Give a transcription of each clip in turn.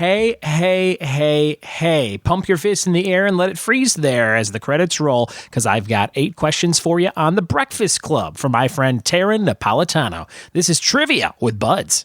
Hey, hey, hey, hey. Pump your fist in the air and let it freeze there as the credits roll, because I've got 8 questions for you on The Breakfast Club from my friend Taryn Napolitano. This is Trivia with Buds.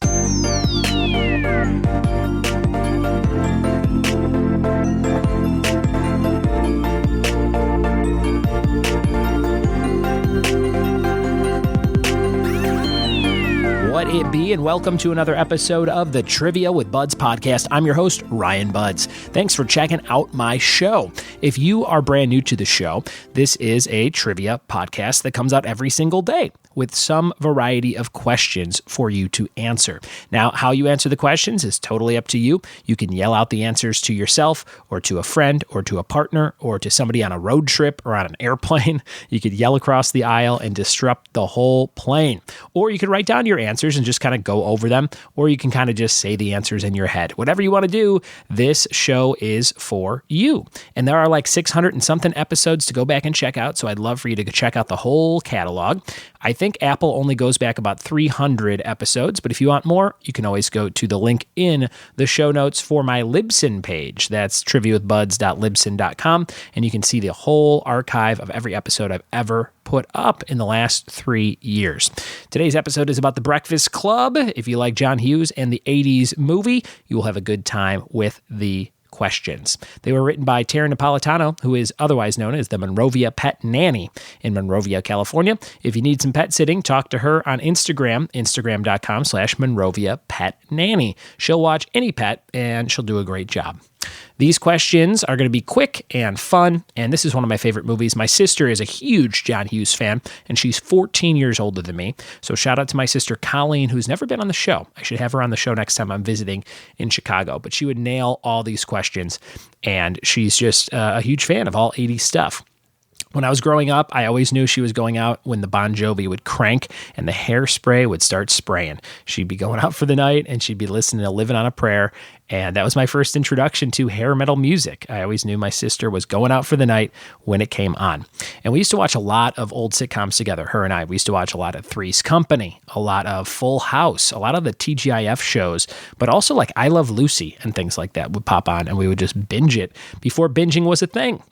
What it be, and welcome to another episode of the Trivia with Buds podcast. I'm your host, Ryan Buds. Thanks for checking out my show. If you are brand new to the show, this is a trivia podcast that comes out every single day with some variety of questions for you to answer. Now, how you answer the questions is totally up to you. You can yell out the answers to yourself or to a friend or to a partner or to somebody on a road trip or on an airplane. You could yell across the aisle and disrupt the whole plane. Or you could write down your answers and just kind of go over them, or you can kind of just say the answers in your head. Whatever you want to do, this show is for you. And there are like 600 and something episodes to go back and check out, so I'd love for you to check out the whole catalog. I think Apple only goes back about 300 episodes, but if you want more, you can always go to the link in the show notes for my Libsyn page. That's triviawithbuds.libsyn.com, and you can see the whole archive of every episode I've ever put up in the last 3 years. Today's episode is about The Breakfast Club. If you like John Hughes and the 80s movie, you will have a good time with the questions. They were written by Taryn Napolitano, who is otherwise known as the Monrovia Pet Nanny in Monrovia, California. If you need some pet sitting, talk to her on Instagram, instagram.com/Monrovia Pet Nanny. She'll watch any pet and she'll do a great job. These questions are going to be quick and fun, and this is one of my favorite movies. My sister is a huge John Hughes fan, and she's 14 years older than me. So shout out to my sister Colleen, who's never been on the show. I should have her on the show next time I'm visiting in Chicago, but she would nail all these questions, and she's just a huge fan of all 80s stuff. When I was growing up, I always knew she was going out when the Bon Jovi would crank and the hairspray would start spraying. She'd be going out for the night and she'd be listening to Living on a Prayer. And that was my first introduction to hair metal music. I always knew my sister was going out for the night when it came on. And we used to watch a lot of old sitcoms together, her and I. We used to watch a lot of Three's Company, a lot of Full House, a lot of the TGIF shows, but also like I Love Lucy and things like that would pop on and we would just binge it before binging was a thing.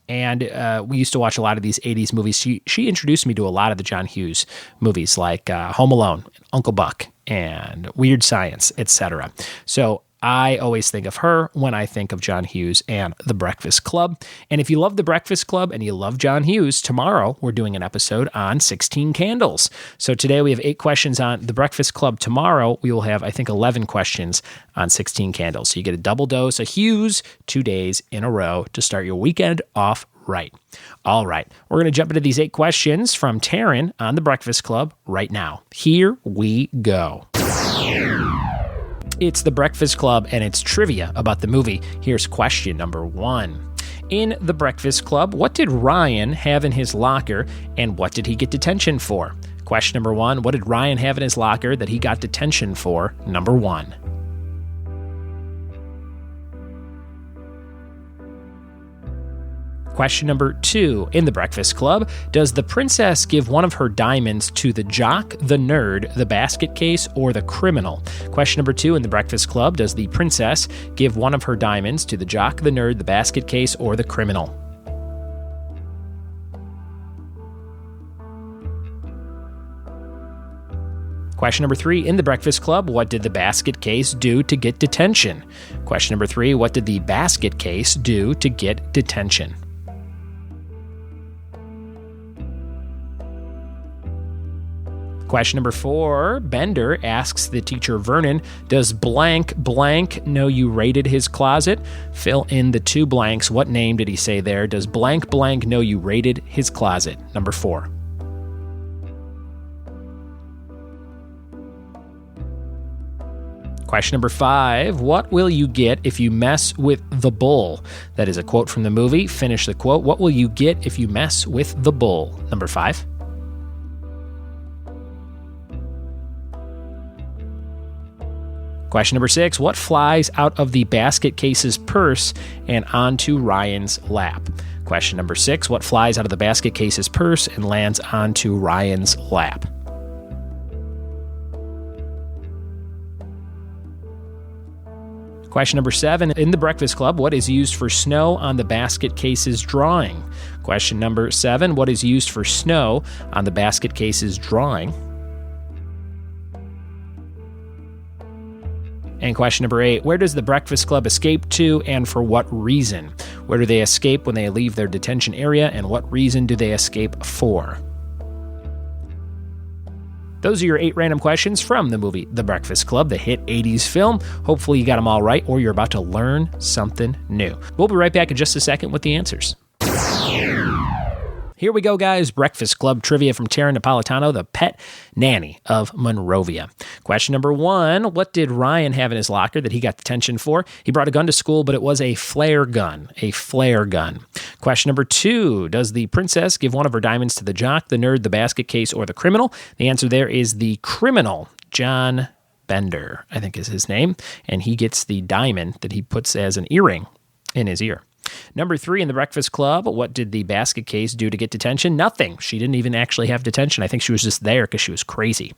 And we used to watch a lot of these 80s movies. She introduced me to a lot of the John Hughes movies like Home Alone, Uncle Buck, and Weird Science, etc. So I always think of her when I think of John Hughes and The Breakfast Club. And if you love The Breakfast Club and you love John Hughes, tomorrow we're doing an episode on 16 Candles. So today we have 8 questions on The Breakfast Club. Tomorrow we will have, I think, 11 questions on 16 Candles. So you get a double dose of Hughes 2 days in a row to start your weekend off right. All right, we're going to jump into these 8 questions from Taryn on The Breakfast Club right now. Here we go. It's The Breakfast Club, and it's trivia about the movie. Here's question number 1. In The Breakfast Club, what did Ryan have in his locker, and what did he get detention for? Question number 1, what did Ryan have in his locker that he got detention for? Number 1. Question number 2, in The Breakfast Club, does the princess give one of her diamonds to the jock, the nerd, the basket case, or the criminal? Question number 2, in The Breakfast Club, does the princess give one of her diamonds to the jock, the nerd, the basket case, or the criminal? Question number 3, in The Breakfast Club, what did the basket case do to get detention? Question number 3, what did the basket case do to get detention? Question number 4, Bender asks the teacher Vernon, does blank blank know you raided his closet? Fill in the 2 blanks. What name did he say there? Does blank blank know you raided his closet? Number 4. Question number 5, what will you get if you mess with the bull? That is a quote from the movie. Finish the quote. What will you get if you mess with the bull? Number 5. Question number 6, what flies out of the basket case's purse and onto Ryan's lap? Question number 6, what flies out of the basket case's purse and lands onto Ryan's lap? Question number 7, in The Breakfast Club, what is used for snow on the basket case's drawing? Question number 7, what is used for snow on the basket case's drawing? And question number 8, where does the Breakfast Club escape to and for what reason? Where do they escape when they leave their detention area, and what reason do they escape for? Those are your 8 random questions from the movie The Breakfast Club, the hit 80s film. Hopefully you got them all right, or you're about to learn something new. We'll be right back in just a second with the answers. Here we go, guys. Breakfast Club trivia from Taryn Napolitano, the pet nanny of Monrovia. Question number 1, what did Ryan have in his locker that he got detention for? He brought a gun to school, but it was a flare gun. A flare gun. Question number 2, does the princess give one of her diamonds to the jock, the nerd, the basket case, or the criminal? The answer there is the criminal, John Bender, I think is his name, and he gets the diamond that he puts as an earring in his ear. Number 3, in The Breakfast Club, what did the basket case do to get detention? Nothing. She didn't even actually have detention. I think she was just there because she was crazy.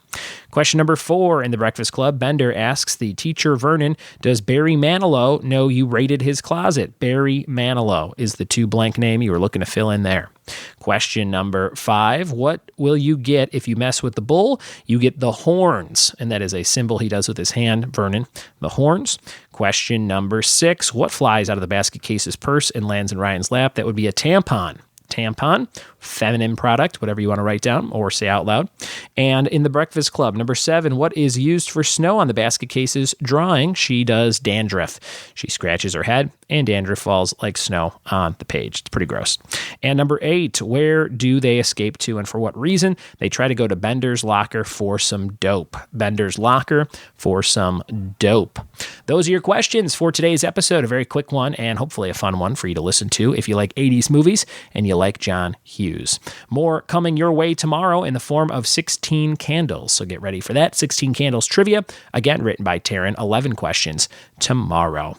Question number 4, in The Breakfast Club, Bender asks the teacher, Vernon, does Barry Manilow know you raided his closet? Barry Manilow is the 2 blank name you were looking to fill in there. Question number 5, what will you get if you mess with the bull? You get the horns, and that is a symbol he does with his hand, Vernon, the horns. Question number 6, what flies out of the basket case's purse and lands in Ryan's lap? That would be a tampon. Tampon, feminine product, whatever you want to write down or say out loud. And in The Breakfast Club, number 7, what is used for snow on the basket case's drawing? She does dandruff. She scratches her head and dandruff falls like snow on the page. It's pretty gross. And number 8, where do they escape to and for what reason? They try to go to Bender's locker for some dope. Bender's locker for some dope. Those are your questions for today's episode. A very quick one and hopefully a fun one for you to listen to if you like 80s movies and you like John Hughes. More coming your way tomorrow in the form of 16 Candles. So get ready for that. 16 Candles trivia, again written by Taryn, 11 questions tomorrow.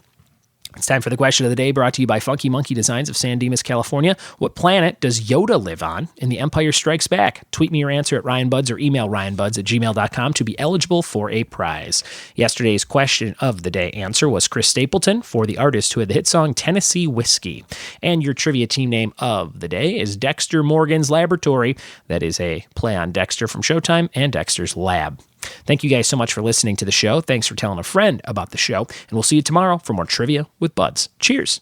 It's time for the question of the day, brought to you by Funky Monkey Designs of San Dimas, California. What planet does Yoda live on in The Empire Strikes Back? Tweet me your answer at RyanBuds or email ryanbuds@gmail.com to be eligible for a prize. Yesterday's question of the day answer was Chris Stapleton for the artist who had the hit song Tennessee Whiskey. And your trivia team name of the day is Dexter Morgan's Laboratory. That is a play on Dexter from Showtime and Dexter's Lab. Thank you guys so much for listening to the show. Thanks for telling a friend about the show. And we'll see you tomorrow for more Trivia with Buds. Cheers.